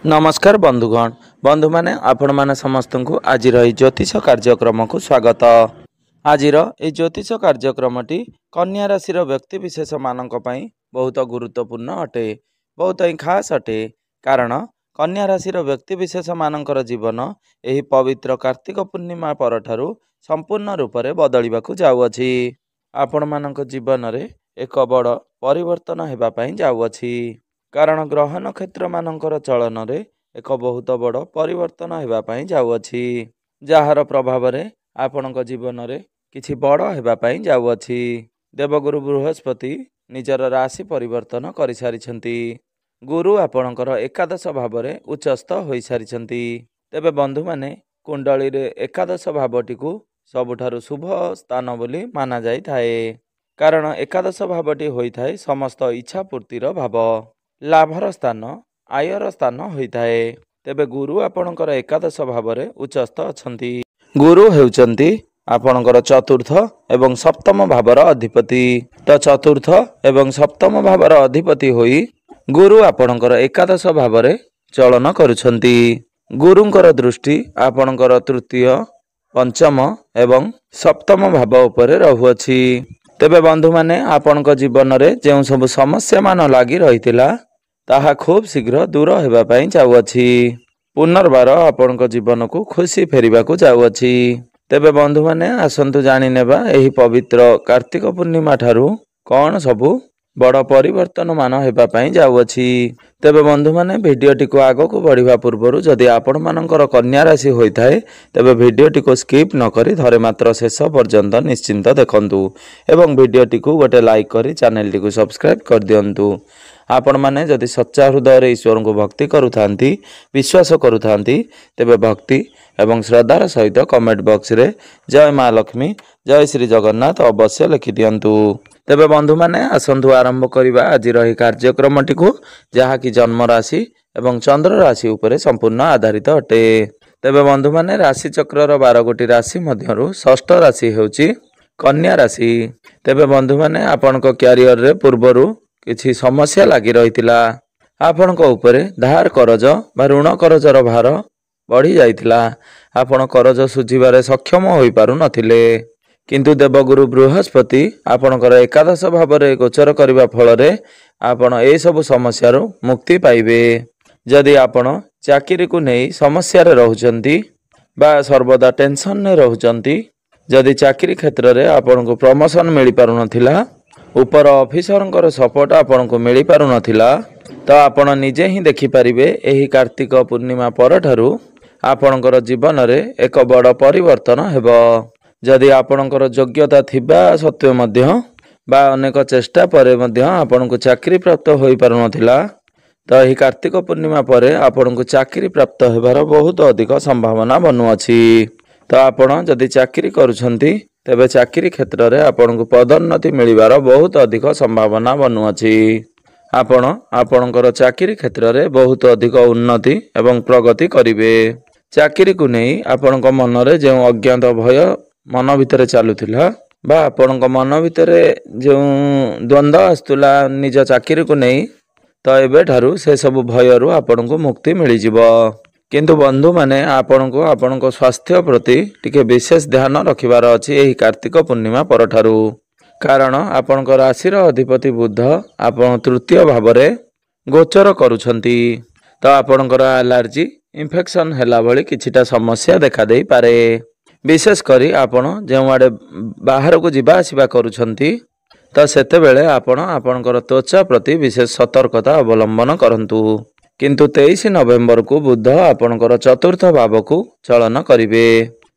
नमस्कार बंधुगण बंधु माने आपण माने समस्त को आज ज्योतिष कार्यक्रम को स्वागत। आज ज्योतिष कार्यक्रमटी कन्या राशि व्यक्ति विशेष मानक पई बहुत गुरुत्वपूर्ण अटे, बहुत ही खास अटे। कारण कन्या राशि व्यक्ति विशेष मानकर जीवन एही पवित्र कार्तिक पूर्णिमा परठारु संपूर्ण रूप से बदलिबाकु जाउअछि। आपण मानक जीवन रे एक बड़ परिवर्तन हेबा पई जाउअछि। कारण ग्रह नक्षत्र मानकर चलन रे एक बहुत बड़ परिवर्तन हेबा पई जाउअछि, जार प्रभाव रे आपणक जीवन रे किछि बड़ हेबा पई जाउअछि। देवगुरु बृहस्पति निजर राशि परिवर्तन करि सारिछंती। गुरु आपणकर एकादश भाव रे उच्चस्थ होई सारिछंती। तेबे बंधु माने कुंडली रे एकादश भावटी को सबुठारु शुभ स्थान बोली माना जाई थाए। कारण एकादश भावटी होई थाए समस्त इच्छा पूर्तिर भाव, लाभर स्थान, आयर स्थान होता है। तेबे गुरु आपणकर एकादश भाव रे उच्चस्थ अछंती। गुरु हेउचंती आपणकर चतुर्थ एवं सप्तम भावर अधिपति। तो चतुर्थ एवं सप्तम भावर अधिपति होई गुरु आपणकर एकादश भाव रे चलन करुछंती। गुरुंकर दृष्टि आपणकर तृतीय, पंचम एवं सप्तम भाव उपरे रहुअछि। तेबे बंधु माने आपणक जीवन रे जेउ सब समस्या मान लागी रहितिला ताहा खूब शीघ्र दूर हेबा पई जाउअछि। पुनर्बार आपणक जीवन को खुशी फेरिबा को जाउअछि। तेबे बंधु माने आसंतु जानि नेबा एही पवित्र कार्तिक पूर्णिमा ठारू कौन सबु बड़ परिवर्तन मान हेबा पई जाउअछि। तेबे बंधु माने भिडियोटी को आगो को बढ़िबा पूर्वरु जदि आपण मानकर कन्या राशि होई थाए तेबे भिडियोटी को स्किप न करी धरे मात्र शेष पर्यंत निश्चिंत देखंतु एवं भिडियोटी को गोटे लाइक करी चैनल टी को सब्सक्राइब कर दियंतु। आपण माने जदि सच्चा हृदय रे ईश्वर को भक्ति करुथांती, विश्वास करुथांती तेबे भक्ति एवं श्रद्धार सहित कमेंट बॉक्स रे जय मां लक्ष्मी, जय श्री जगन्नाथ अवश्य लिखि दियंतु। तेबे बंधु माने आसंतु आरंभ करिबा आज रही कार्यक्रमटी को, जहा कि जन्म राशि एवं चंद्र राशि उपरे संपूर्ण आधारित अटे। तेबे बंधु माने राशि चक्रर 12 गोटी राशि मध्यरु षष्ठ राशि हेउची कन्या राशि। तेबे बंधु माने आपनक क्यारियर रे पूर्वरु किछि समस्या लागी रहितिला। आपनक उपरे धार करज बा ऋण करजर भार बढ़ी जाइतिला। आपण करज सुझिबारे सक्षम होई पारु नथिले, किंतु देवगुरु बृहस्पति आपणकर एकादश भाव रे गोचर करबा फल रे आपण ए सब समस्या रो मुक्ति पाइबे। जदि आपण चाकरी को नहीं समस्या रे रहउचंती बा सर्वदा टेंशन ने रहउचंती, जदि चाकरी क्षेत्र रे आपण को प्रमोशन मिली पारु नथिला, ऊपर ऑफिसरंकर सपोर्ट आपण को मिली पारु नथिला, तो आपण निजे ही देखि परिबे एही कार्तिक पूर्णिमा परठारु आपणकर जीवन रे एक बड़ परिवर्तन हेबो। जदि आपणकर योग्यता थिबा सत्वे मध्य बा अनेक चेष्टा परे मध्य आपण को चाकरी प्राप्त होई पारु नथिला, तो एही कार्तिक पूर्णिमा परे आपण को चाकरी प्राप्त हेबार बहुत अधिक संभावना बनुअछि। तो आपण जदि चाकरी करूछंती तेबे चाकरी क्षेत्र रे आपण को पदोन्नति मिलिबार बहुत अधिक संभावना बनुअछि। आपण आपणकर चाकरी क्षेत्र रे बहुत अधिक उन्नति एवं प्रगति करिवे। चाकरी को नहीं आपणक मन रे जे अज्ञात भय मन भितर चालुथिला बा आपणक मन भितर जो द्वंद्व आस्तुला निज चाकरी को नहीं, तो एबे ठारू से सब भयरु आपण को मुक्ति मिली जिवो। किंतु बंधु माने आपण को आपणक स्वास्थ्य प्रति टिके विशेष ध्यान रखिबार अछि एही कार्तिक पूर्णिमा परठारु। कारण आपणक राशि रो अधिपति बुध आपण तृतीय भाव रे गोचर करूछंती, तो आपणकर एलर्जी इन्फेक्शन हैला भली किछिटा समस्या देखा देई पारे। विशेष करी आपण जेउ आडे बाहर को जिबा आसीबा करूछंती, तो सेते बेले आपण आपणकर त्वचा प्रति विशेष सतर्कता अवलंबन करंतु। किंतु 23 नवेम्बर को बुध आपणकर चतुर्थ भाव को चलन करिवे।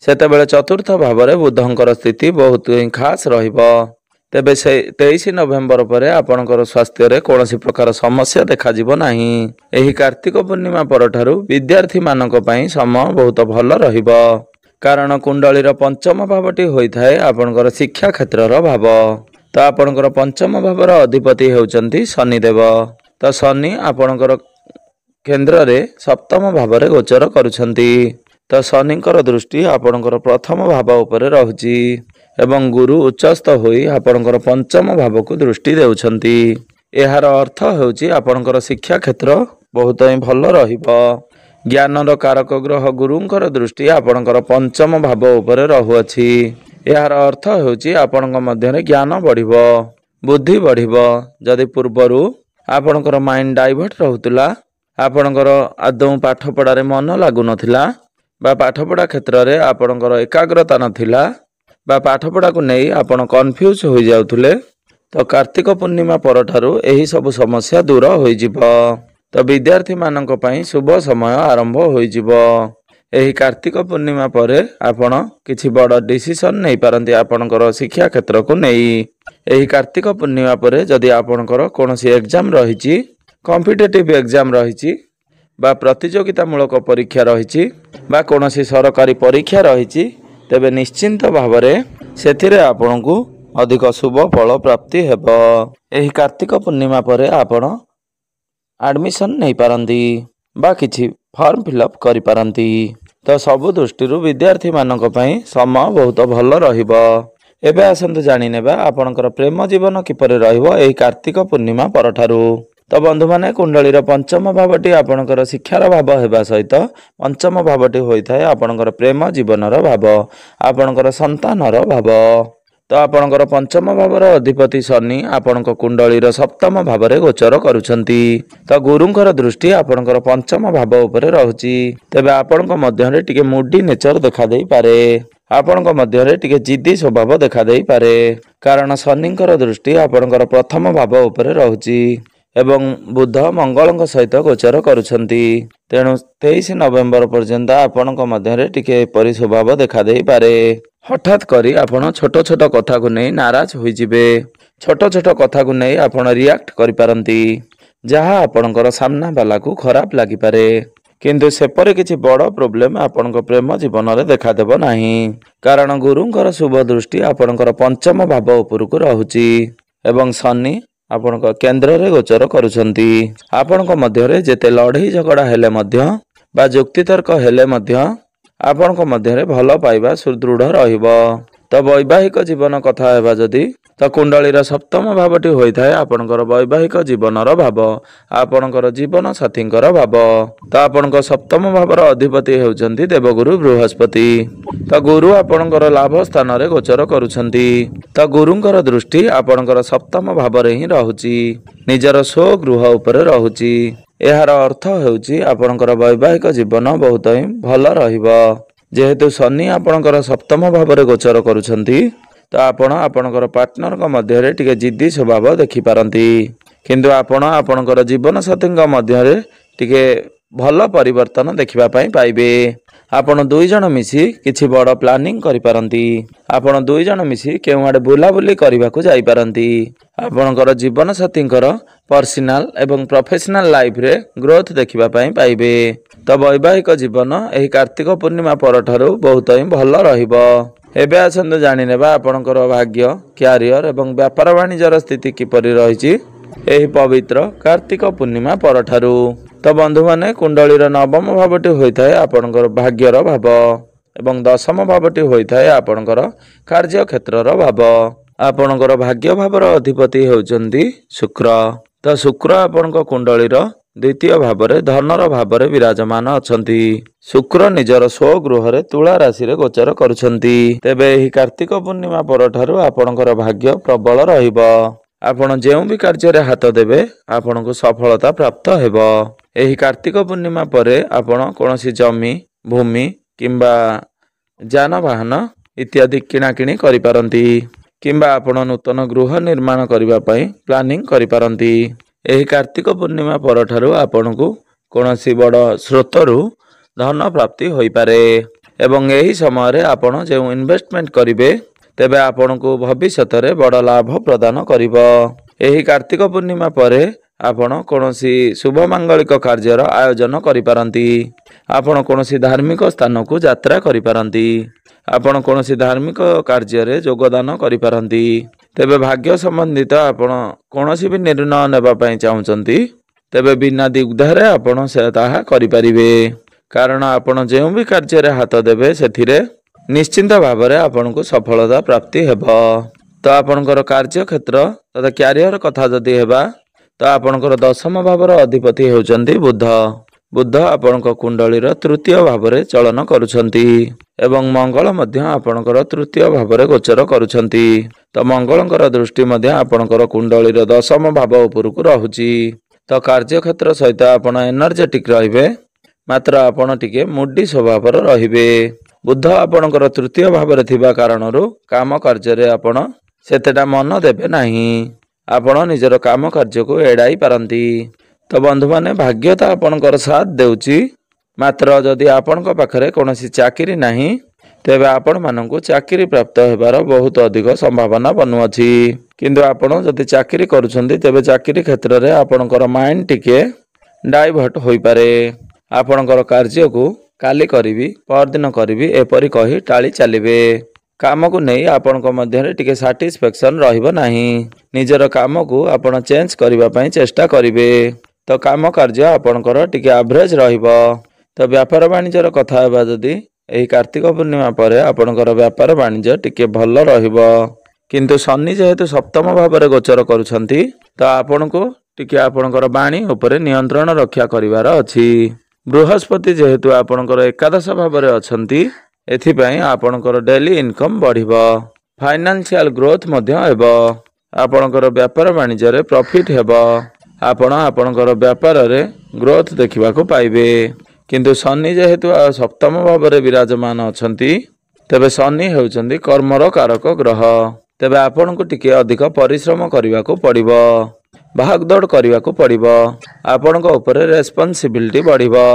सेते बेले चतुर्थ भाव रे बुधंकर स्थिति बहुत ही खास रहिबो। तेबे से 23 नवेम्बर परे आपणकर स्वास्थ्य रे कोनोसी प्रकार समस्या देखा जिवो नाही। एही कार्तिक पूर्णिमा परठारु विद्यार्थी मानक पई समय बहुत भल रहिबो। कारण कुंडलीर पंचम भावटी होई थाए आपणकर शिक्षा क्षेत्रर भाव। तो आपणकर पंचम भावर अधिपति हेउचंती शनिदेव। तो शनि आपणकर केंद्र रे सप्तम भाव रे गोचर करूछंती। तो शनिकर दृष्टि आपणकर प्रथम भाव उपरे रहुची एवं गुरु उच्चस्थ होई आपणकर पंचम भाव को दृष्टि देउछंती। एहार अर्थ हेउची आपणकर शिक्षा क्षेत्र ବହୁତ ହିଁ ଭଲ ରହିବ। ଜ୍ଞାନର କାରକ ଗ୍ରହ ଗୁରୁଙ୍କର ଦୃଷ୍ଟି ଆପଣଙ୍କର ପଞ୍ଚମ ଭାବ ଉପରେ ରହୁଅଛି। ଏହାର ଅର୍ଥ ହେଉଛି ଆପଣଙ୍କ ମଧ୍ୟରେ ଜ୍ଞାନ ବଢ଼ିବ, ବୁଦ୍ଧି ବଢ଼ିବ। ଯଦି ପୂର୍ବରୁ ଆପଣଙ୍କର ମାଇଣ୍ଡ ଡାଇଭର୍ଟ ରହୁଥିଲା, ଆପଣଙ୍କର ଆଦୌ ପାଠପଢ଼ାରେ ମନ ଲାଗୁନଥିଲା ବା ପାଠପଢ଼ା କ୍ଷେତ୍ରରେ ଆପଣଙ୍କର ଏକାଗ୍ରତା ନଥିଲା ବା ପାଠପଢ଼ାକୁ ନେଇ ଆପଣ କନଫ୍ୟୁଜ୍ ହୋଇଯାଉଥିଲେ, ତ କାର୍ତ୍ତିକ ପୂର୍ଣ୍ଣିମା ପରଠାରୁ ଏହି ସବୁ ସମସ୍ୟା ଦୂର ହୋଇଯିବ। ତ ବିଦ୍ୟାର୍ଥୀମାନଙ୍କ ପାଇଁ ଶୁଭ ସମୟ ଆରମ୍ଭ ହୋଇଯିବ। ଏହି କାର୍ତ୍ତିକ ପୂର୍ଣ୍ଣିମା ପରେ ଆପଣ କିଛି ବଡ଼ ଡିସିସନ୍ ନେଇପାରନ୍ତି ଆପଣଙ୍କର ଶିକ୍ଷା କ୍ଷେତ୍ରକୁ ନେଇ। ଏହି କାର୍ତ୍ତିକ ପୂର୍ଣ୍ଣିମା ପରେ ଯଦି ଆପଣଙ୍କର କୌଣସି ଏକ୍ଜାମ୍ ରହିଛି, କମ୍ପିଟେଟିଭ୍ ଏକ୍ଜାମ୍ ରହିଛି ବା ପ୍ରତିଯୋଗିତାମୂଳକ ପରୀକ୍ଷା ରହିଛି ବା କୌଣସି ସରକାରୀ ପରୀକ୍ଷା ରହିଛି, ତେବେ ନିଶ୍ଚିନ୍ତ ଭାବରେ ସେଥିରେ ଆପଣଙ୍କୁ ଅଧିକ ଶୁଭ ଫଳ ପ୍ରାପ୍ତି ହେବ। ଏହି କାର୍ତ୍ତିକ ପୂର୍ଣ୍ଣିମା ପରେ ଆପଣ ଆଡ଼ମିସନ୍ ନେଇପାରନ୍ତି ବା କିଛି ଫର୍ମ ଫିଲ୍ଅପ୍ କରିପାରନ୍ତି। ତ ସବୁ ଦୃଷ୍ଟିରୁ ବିଦ୍ୟାର୍ଥୀମାନଙ୍କ ପାଇଁ ସମୟ ବହୁତ ଭଲ ରହିବ। ଏବେ ଆସନ୍ତୁ ଜାଣିନେବା ଆପଣଙ୍କର ପ୍ରେମ ଜୀବନ କିପରି ରହିବ ଏହି କାର୍ତ୍ତିକ ପୂର୍ଣ୍ଣିମା ପରଠାରୁ। ତ ବନ୍ଧୁମାନେ, କୁଣ୍ଡଳୀର ପଞ୍ଚମ ଭାବଟି ଆପଣଙ୍କର ଶିକ୍ଷାର ଭାବ ହେବା ସହିତ ପଞ୍ଚମ ଭାବଟି ହୋଇଥାଏ ଆପଣଙ୍କର ପ୍ରେମ ଜୀବନର ଭାବ, ଆପଣଙ୍କର ସନ୍ତାନର ଭାବ। ତ ଆପଣଙ୍କର ପଞ୍ଚମ ଭାବର ଅଧିପତି ଶନି ଆପଣଙ୍କ କୁଣ୍ଡଳୀର ସପ୍ତମ ଭାବରେ ଗୋଚର କରୁଛନ୍ତି। ତ ଗୁରୁଙ୍କର ଦୃଷ୍ଟି ଆପଣଙ୍କର ପଞ୍ଚମ ଭାବ ଉପରେ ରହୁଛି। ତେବେ ଆପଣଙ୍କ ମଧ୍ୟରେ ଟିକେ ମୁଡି ନେଚର ଦେଖାଦେଇପାରେ, ଆପଣଙ୍କ ମଧ୍ୟରେ ଟିକେ ଜିଦ୍ଦି ସ୍ୱଭାବ ଦେଖାଦେଇପାରେ, କାରଣ ଶନିଙ୍କର ଦୃଷ୍ଟି ଆପଣଙ୍କର ପ୍ରଥମ ଭାବ ଉପରେ ରହୁଛି ଏବଂ ବୁଧ ମଙ୍ଗଳଙ୍କ ସହିତ ଗୋଚର କରୁଛନ୍ତି। ତେଣୁ 23 ନଭେମ୍ବର ପର୍ଯ୍ୟନ୍ତ ଆପଣଙ୍କ ମଧ୍ୟରେ ଟିକେ ଏପରି ସ୍ୱଭାବ ଦେଖାଦେଇପାରେ। ହଠାତ୍ କରି ଆପଣ ଛୋଟ ଛୋଟ କଥାକୁ ନେଇ ନାରାଜ ହୋଇଯିବେ, ଛୋଟ ଛୋଟ କଥାକୁ ନେଇ ଆପଣ ରିଆକ୍ଟ କରିପାରନ୍ତି, ଯାହା ଆପଣଙ୍କର ସାମ୍ନା ବାଲାକୁ ଖରାପ ଲାଗିପାରେ। କିନ୍ତୁ ସେପରି କିଛି ବଡ଼ ପ୍ରୋବ୍ଲେମ୍ ଆପଣଙ୍କ ପ୍ରେମ ଜୀବନରେ ଦେଖାଦେବ ନାହିଁ, କାରଣ ଗୁରୁଙ୍କର ଶୁଭ ଦୃଷ୍ଟି ଆପଣଙ୍କର ପଞ୍ଚମ ଭାବ ଉପରକୁ ରହୁଛି ଏବଂ ଶନି ଆପଣଙ୍କ କେନ୍ଦ୍ରରେ ଗୋଚର କରୁଛନ୍ତି। ଆପଣଙ୍କ ମଧ୍ୟରେ ଯେତେ ଲଢ଼େଇ ଝଗଡ଼ା ହେଲେ ମଧ୍ୟ ବା ଯୁକ୍ତିତର୍କ ହେଲେ ମଧ୍ୟ ଆପଣଙ୍କ ମଧ୍ୟରେ ଭଲ ପାଇବା ସୁଦୃଢ଼ ରହିବ। ତ ବୈବାହିକ ଜୀବନ କଥା ହେବା ଯଦି, ତ କୁଣ୍ଡଳୀର ସପ୍ତମ ଭାବଟି ହୋଇଥାଏ ଆପଣଙ୍କର ବୈବାହିକ ଜୀବନର ଭାବ, ଆପଣଙ୍କର ଜୀବନ ସାଥୀଙ୍କର ଭାବ। ତ ଆପଣଙ୍କ ସପ୍ତମ ଭାବର ଅଧିପତି ହେଉଛନ୍ତି ଦେବଗୁରୁ ବୃହସ୍ପତି। ତ ଗୁରୁ ଆପଣଙ୍କର ଲାଭ ସ୍ଥାନରେ ଗୋଚର କରୁଛନ୍ତି। ତ ଗୁରୁଙ୍କର ଦୃଷ୍ଟି ଆପଣଙ୍କର ସପ୍ତମ ଭାବରେ ହିଁ ରହୁଛି, ନିଜର ସ୍ୱଗୃହ ଉପରେ ରହୁଛି। ଏହାର ଅର୍ଥ ହେଉଛି ଆପଣଙ୍କର ବୈବାହିକ ଜୀବନ ବହୁତ ହିଁ ଭଲ ରହିବ। ଯେହେତୁ ଶନି ଆପଣଙ୍କର ସପ୍ତମ ଭାବରେ ଗୋଚର କରୁଛନ୍ତି, ତ ଆପଣ ଆପଣଙ୍କର ପାର୍ଟନରଙ୍କ ମଧ୍ୟରେ ଟିକେ ଜିଦ୍ଦି ସ୍ୱଭାବ ଦେଖିପାରନ୍ତି, କିନ୍ତୁ ଆପଣ ଆପଣଙ୍କର ଜୀବନସାଥୀଙ୍କ ମଧ୍ୟରେ ଟିକେ ଭଲ ପରିବର୍ତ୍ତନ ଦେଖିବା ପାଇଁ ପାଇବେ। ଆପଣ ଦୁଇ ଜଣ ମିଶି କିଛି ବଡ଼ ପ୍ଲାନିଂ କରିପାରନ୍ତି, ଆପଣ ଦୁଇ ଜଣ ମିଶି କେଉଁଆଡ଼େ ବୁଲାବୁଲି କରିବାକୁ ଯାଇପାରନ୍ତି। ଆପଣଙ୍କର ଜୀବନସାଥୀଙ୍କର ପର୍ସନାଲ ଏବଂ ପ୍ରଫେସନାଲ ଲାଇଫରେ ଗ୍ରୋଥ ଦେଖିବା ପାଇଁ ପାଇବେ। ତ ବୈବାହିକ ଜୀବନ ଏହି କାର୍ତ୍ତିକ ପୂର୍ଣ୍ଣିମା ପରଠାରୁ ବହୁତ ହିଁ ଭଲ ରହିବ। ଏବେ ଆସନ୍ତୁ ଜାଣିନେବା ଆପଣଙ୍କର ଭାଗ୍ୟ, କ୍ୟାରିୟର ଏବଂ ବ୍ୟାପାର ବାଣିଜ୍ୟର ସ୍ଥିତି କିପରି ରହିଛି ଏହି ପବିତ୍ର କାର୍ତ୍ତିକ ପୂର୍ଣ୍ଣିମା ପରଠାରୁ। ତ ବନ୍ଧୁମାନେ, କୁଣ୍ଡଳୀର ନବମ ଭାବଟି ହୋଇଥାଏ ଆପଣଙ୍କର ଭାଗ୍ୟର ଭାବ ଏବଂ ଦଶମ ଭାବଟି ହୋଇଥାଏ ଆପଣଙ୍କର କାର୍ଯ୍ୟକ୍ଷେତ୍ରର ଭାବ। ଆପଣଙ୍କର ଭାଗ୍ୟ ଭାବର ଅଧିପତି ହେଉଛନ୍ତି ଶୁକ୍ର। ତ ଶୁକ୍ର ଆପଣଙ୍କ କୁଣ୍ଡଳୀର ଦ୍ୱିତୀୟ ଭାବରେ ଧନର ଭାବରେ ବିରାଜମାନ ଅଛନ୍ତି। ଶୁକ୍ର ନିଜର ସ୍ୱଗୃହରେ ତୁଳା ରାଶିରେ ଗୋଚର କରୁଛନ୍ତି। ତେବେ ଏହି କାର୍ତ୍ତିକ ପୂର୍ଣ୍ଣିମା ପରଠାରୁ ଆପଣଙ୍କର ଭାଗ୍ୟ ପ୍ରବଳ ରହିବ। ଆପଣ ଯେଉଁ ବି କାର୍ଯ୍ୟରେ ହାତ ଦେବେ ଆପଣଙ୍କୁ ସଫଳତା ପ୍ରାପ୍ତ ହେବ। ଏହି କାର୍ତ୍ତିକ ପୂର୍ଣ୍ଣିମା ପରେ ଆପଣ କୌଣସି ଜମି, ଭୂମି କିମ୍ବା ଯାନବାହନ ଇତ୍ୟାଦି କିଣାକିଣି କରିପାରନ୍ତି କିମ୍ବା ଆପଣ ନୂତନ ଗୃହ ନିର୍ମାଣ କରିବା ପାଇଁ ପ୍ଲାନିଂ କରିପାରନ୍ତି। ଏହି କାର୍ତ୍ତିକ ପୂର୍ଣ୍ଣିମା ପରଠାରୁ ଆପଣଙ୍କୁ କୌଣସି ବଡ଼ ସ୍ରୋତରୁ ଧନ ପ୍ରାପ୍ତି ହୋଇପାରେ ଏବଂ ଏହି ସମୟରେ ଆପଣ ଯେଉଁ ଇନଭେଷ୍ଟମେଣ୍ଟ କରିବେ ତେବେ ଆପଣଙ୍କୁ ଭବିଷ୍ୟତରେ ବଡ଼ ଲାଭ ପ୍ରଦାନ କରିବ। ଏହି କାର୍ତ୍ତିକ ପୂର୍ଣ୍ଣିମା ପରେ ଆପଣ କୌଣସି ଶୁଭ ମାଙ୍ଗଳିକ କାର୍ଯ୍ୟର ଆୟୋଜନ କରିପାରନ୍ତି, ଆପଣ କୌଣସି ଧାର୍ମିକ ସ୍ଥାନକୁ ଯାତ୍ରା କରିପାରନ୍ତି, ଆପଣ କୌଣସି ଧାର୍ମିକ କାର୍ଯ୍ୟରେ ଯୋଗଦାନ କରିପାରନ୍ତି। ତେବେ ଭାଗ୍ୟ ସମ୍ବନ୍ଧିତ ଆପଣ କୌଣସି ବି ନିର୍ଣ୍ଣୟ ନେବା ପାଇଁ ଚାହୁଁଛନ୍ତି ତେବେ ବିନା ଦ୍ୱିଧାରେ ଆପଣ ତାହା କରିପାରିବେ, କାରଣ ଆପଣ ଯେଉଁ ବି କାର୍ଯ୍ୟରେ ହାତ ଦେବେ ସେଥିରେ ନିଶ୍ଚିନ୍ତ ଭାବରେ ଆପଣଙ୍କୁ ସଫଳତା ପ୍ରାପ୍ତି ହେବ। ତ ଆପଣଙ୍କର କାର୍ଯ୍ୟକ୍ଷେତ୍ର ତଥା କ୍ୟାରିୟର କଥା ଯଦି ହେବା, ତ तो आपणकर दशम भावर अधिपति होउचंती बुध। बुध आपणक कुंडलीर तृतीय भावरे चलन करुछंती एवं मंगल मध्य आपणकर तृतीय भावरे गोचर करुछंती। तो मंगलंकर दृष्टि मध्य आपणकर कुंडलीर दशम भाव उपरकु रहुची। तो कार्यक्षेत्र सहित आपण एनर्जेटिक रहिबे, मात्र आपण टिके मुडी स्वभावर रहिबे। बुध आपणकर तृतीय भावरे थिबा कारणरू काम कार्य रे आपण सेतेटा मन देबे नाही। आपण निजर काम कार्य को एड़ाई पारंती। तो बंधु माने भाग्य तो आपणकर साथ देउची, मात्र जदि आपणक पाखरे कोनोसी चाकरी नाही तेबे आपण मानकु चाकरी प्राप्त हेबार बहुत अधिक संभावना बनुअछि। किंतु आपण जदि चाकरी करूछंती तेबे चाकरी क्षेत्र रे आपणकर माइंड टिके डाइवर्ट होई पारे। आपणकर कार्य को काली करिवि परदिन करिवि एपरि कहि टाली चलिबे। काम को नहीं आपणक मध्य टिके सैटिस्फैक्शन रहिबो नाही। निजर काम को आपण चेंज करिबा पई चेष्टा करिवे। तो काम कार्य आपणकर टिके एवरेज रहिबो। तो व्यापार वाणिज्यर कथा हेबा जदि एही कार्तिक पूर्णिमा पर आपणकर व्यापार वाणिज्य टिके भल रहिबो। किंतु शनि जेहेतु सप्तम भावरे गोचर करुछंती, तो आपणको टिके आपणकर वाणी उपरे नियंत्रण रक्षा करिवार अछि। बृहस्पति जेहेतु आपणकर एकादश भावरे अछंती, एथिपाई आपणकर डेली इनकम बढ़िबो। फाइनेंशियल ग्रोथ मध्य हेबो। आपणकर व्यापार वाणिज्य रे प्रॉफिट हेबो। आपणकर व्यापार रे ग्रोथ देखिबा को पाइबे। किंतु शनि जेहेतु सप्तम भावरे विराजमान अछंती, तेबे शनि हेउचंती कर्मर कारक ग्रह। तेबे आपणको टिके अधिक परिश्रम करिबा को पड़िबो, भागदौड़ करिबा को पड़िबो। आपणको ऊपर रेस्पॉन्सिबिलिटी बढ़िबो।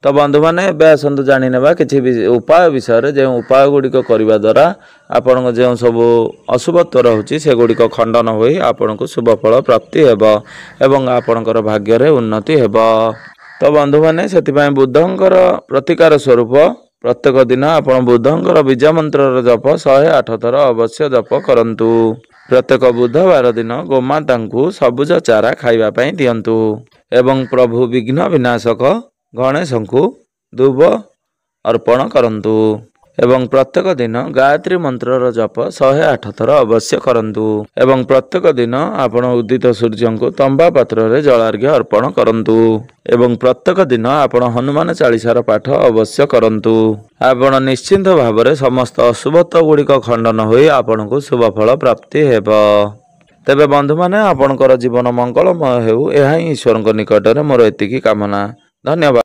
तो बंधु माने एबे आसंतु जानि नेबा किछि उपाय विषय रे। जे उपाय गुडी को करिबा द्वारा आपणको जे सब अशुभत्व रहउची से गुडी को खंडन होई आपणको शुभ फल प्राप्ति हेबो एवं आपणकर भाग्य रे उन्नति हेबो। तो बंधु माने सेतिपाई बुद्धंकर प्रतिकार स्वरूप प्रत्येक दिन आपण बुद्धंकर बीज मंत्र जप 108 थर अवश्य जप करंतु। प्रत्येक बुधवार दिन गोमाता को सबुज चारा खाइबा पई दियंतु एवं प्रभु विघ्न विनाशक गणेश को दुब अर्पण करंतु एवं प्रत्येक दिन गायत्री मंत्र जप 108 थर अवश्य करंतु एवं प्रत्येक दिन आपण उदित सूर्य को तंबा पात्र रे जलार्घ्य अर्पण करंतु एवं प्रत्येक दिन आपण हनुमान चालीसार पाठ अवश्य करंतु। आपण निश्चिंत भावरे समस्त अशुभत्व गुड़िक खंडन होई आपण को शुभ फल प्राप्ति हेबो। तेबे बंधु माने आपणकर जीवन मंगलमय हेउ, एहा ईश्वर निकट में मोर एतिकी कामना। धन्यवाद।